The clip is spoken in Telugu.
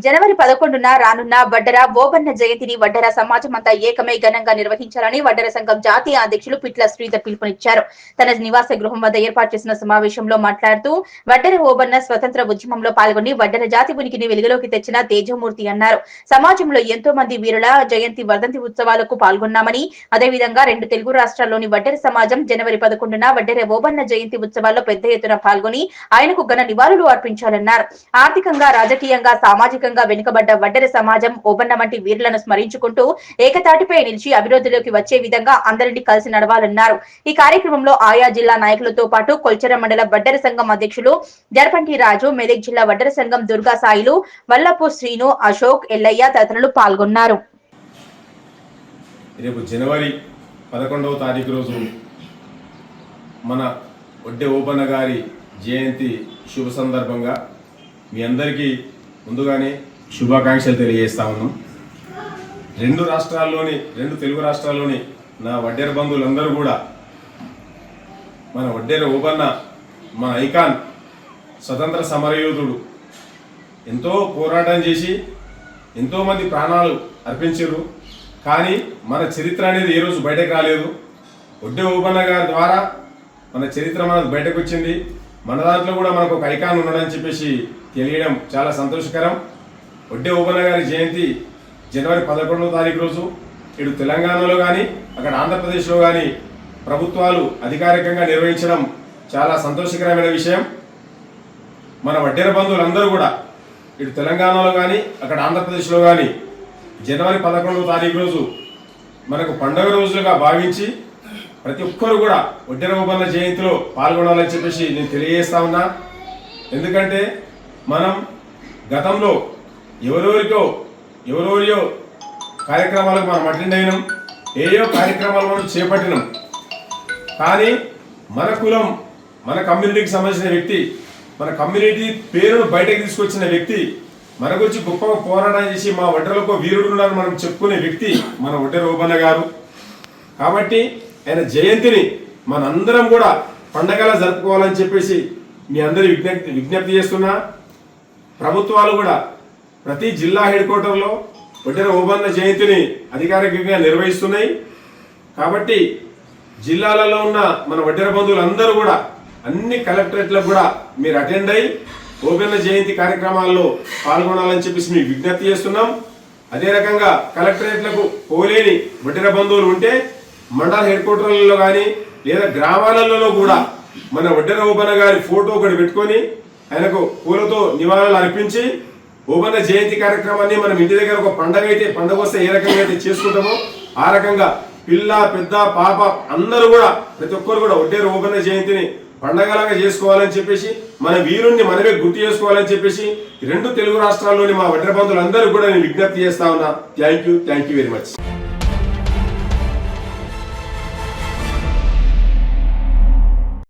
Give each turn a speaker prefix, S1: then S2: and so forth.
S1: జనవరి 11న రానున్న వడ్డెర ఓబన్న జయంతిని వడ్డెర సమాజమంతా ఏకమై ఘనంగా నిర్వహించాలని వడ్డెర సంఘం జాతీయ అధ్యక్షులు పిట్ల శ్రీధర్ పిలుపునిచ్చారు. తన నివాస గృహం వద్ద ఏర్పాటు చేసిన సమావేశంలో మాట్లాడుతూ వడ్డెర ఓబన్న స్వతంత్ర ఉద్యమంలో పాల్గొని వడ్డెర జాతి ఉనికిని వెలుగులోకి తెచ్చిన తేజమూర్తి అన్నారు. సమాజంలో ఎంతో మంది వీరుల జయంతి వర్ధంతి ఉత్సవాలకు పాల్గొన్నామని, అదేవిధంగా 2 తెలుగు రాష్ట్రాల్లోని వడ్డెర సమాజం జనవరి 11న వడ్డెర ఓబన్న జయంతి ఉత్సవాల్లో పెద్ద ఎత్తున పాల్గొని ఆయనకు ఘన నివాళులు అర్పించాలన్నారు. ఆర్థికంగా, రాజకీయంగా, సామాజిక వెనుకబడ్డ వడ్డెర సమాజం ఓబన్న వంటి వీరులను స్మరించుకుంటూ ఏకతాటిపై నిలిచి అభివృద్ధిలోకి వచ్చే విధంగా అందరినీ కలిసి నడవాలన్నారు. ఈ కార్యక్రమంలో ఆయా జిల్లా నాయకులతో పాటు కొల్చెర మండల వడ్డెర సంఘం అధ్యక్షులు జరపంటి రాజు, మెదక్ జిల్లా వడ్డెర సంఘం దుర్గా సాయిలు, వల్లపు శ్రీను, అశోక్, ఎల్లయ్య తదితరులు పాల్గొన్నారు.
S2: రేపు జనవరి 11వ తారీఖు రోజు మన వడ్డె ఓబన్న గారి జయంతి శుభ సందర్భంగా మీ అందరికీ ముందుగానే శుభాకాంక్షలు తెలియజేస్తా ఉన్నాం. 2 తెలుగు రాష్ట్రాల్లోని నా వడ్డెర బంధువులందరూ కూడా మన వడ్డెర ఓబన్న మన ఐకాన్, స్వతంత్ర సమరయోధుడు, ఎంతో పోరాటం చేసి ఎంతోమంది ప్రాణాలు అర్పించారు. కానీ మన చరిత్ర అనేది ఏ రోజు బయటకు రాలేదు. వడ్డె ఓబన్న గారి ద్వారా మన చరిత్ర మనకు బయటకు వచ్చింది. మన దాంట్లో కూడా మనకు ఒక ఐకాన్ ఉన్నాడని చెప్పేసి తెలియడం చాలా సంతోషకరం. వడ్డె ఓబన్న గారి జయంతి జనవరి 11వ తారీఖు రోజు ఇటు తెలంగాణలో కానీ అక్కడ ఆంధ్రప్రదేశ్లో కానీ ప్రభుత్వాలు అధికారికంగా నిర్వహించడం చాలా సంతోషకరమైన విషయం. మన వడ్డెర బంధువులందరూ కూడా ఇటు తెలంగాణలో కానీ అక్కడ ఆంధ్రప్రదేశ్లో కానీ జనవరి 11వ తారీఖు రోజు మనకు పండుగ రోజులుగా భావించి ప్రతి ఒక్కరు కూడా వడ్డెర ఓబన్న జయంతిలో పాల్గొనాలని చెప్పేసి నేను తెలియజేస్తా ఉన్నా. ఎందుకంటే మనం గతంలో ఎవరెవరియో కార్యక్రమాలకు మనం అటెండ్ అయినాం, ఏయో కార్యక్రమాలు మనం చేపట్టినాం. కానీ మన కులం, మన కమ్యూనిటీకి సంబంధించిన వ్యక్తి, మన కమ్యూనిటీ పేరును బయటకు తీసుకొచ్చిన వ్యక్తి, మన గురించి గొప్పగా పోరాటం చేసి మా వడ్డెరలకు వీరుడు ఉన్నారని మనం చెప్పుకునే వ్యక్తి మన వడ్డెర ఓబన్న గారు. కాబట్టి ఆయన జయంతిని మనందరం కూడా పండగలా జరుపుకోవాలని చెప్పేసి మీ అందరి విజ్ఞప్తి చేస్తున్నా. ప్రభుత్వాలు కూడా ప్రతి జిల్లా హెడ్ క్వార్టర్లో వడ్డెర ఓబన్న జయంతిని అధికారికంగా నిర్వహిస్తున్నాయి. కాబట్టి జిల్లాలలో ఉన్న మన వడ్డెర బంధువులందరూ కూడా అన్ని కలెక్టరేట్లకు కూడా మీరు అటెండ్ అయ్యి ఓబన్న జయంతి కార్యక్రమాల్లో పాల్గొనాలని చెప్పేసి మీకు విజ్ఞప్తి చేస్తున్నాం. అదే రకంగా కలెక్టరేట్లకు పోలేని వడ్డెర బంధువులు ఉంటే మండల హెడ్ క్వార్టర్లలో కానీ లేదా గ్రామాలలో కూడా మన వడ్డెర ఓబన్న గారి ఫోటో ఒకటి పెట్టుకొని ఆయనకు పూలతో నివాళులు అర్పించి ఓబన్న జయంతి కార్యక్రమాన్ని మనం ఇంటి దగ్గర ఒక పండగ వస్తే ఏ రకంగా అయితే చేసుకుంటామో ఆ రకంగా పిల్ల, పెద్ద, పాప అందరూ కూడా ప్రతి ఒక్కరు కూడా వడ్డెర ఓబన్న జయంతిని పండగలాగా చేసుకోవాలని చెప్పేసి మన వీరుణ్ణి మనమే గుర్తు చేసుకోవాలని చెప్పేసి 2 తెలుగు రాష్ట్రాల్లోని మా వడ్డెర బంధువులందరూ కూడా నేను విజ్ఞప్తి చేస్తా ఉన్నా. Thank you very much.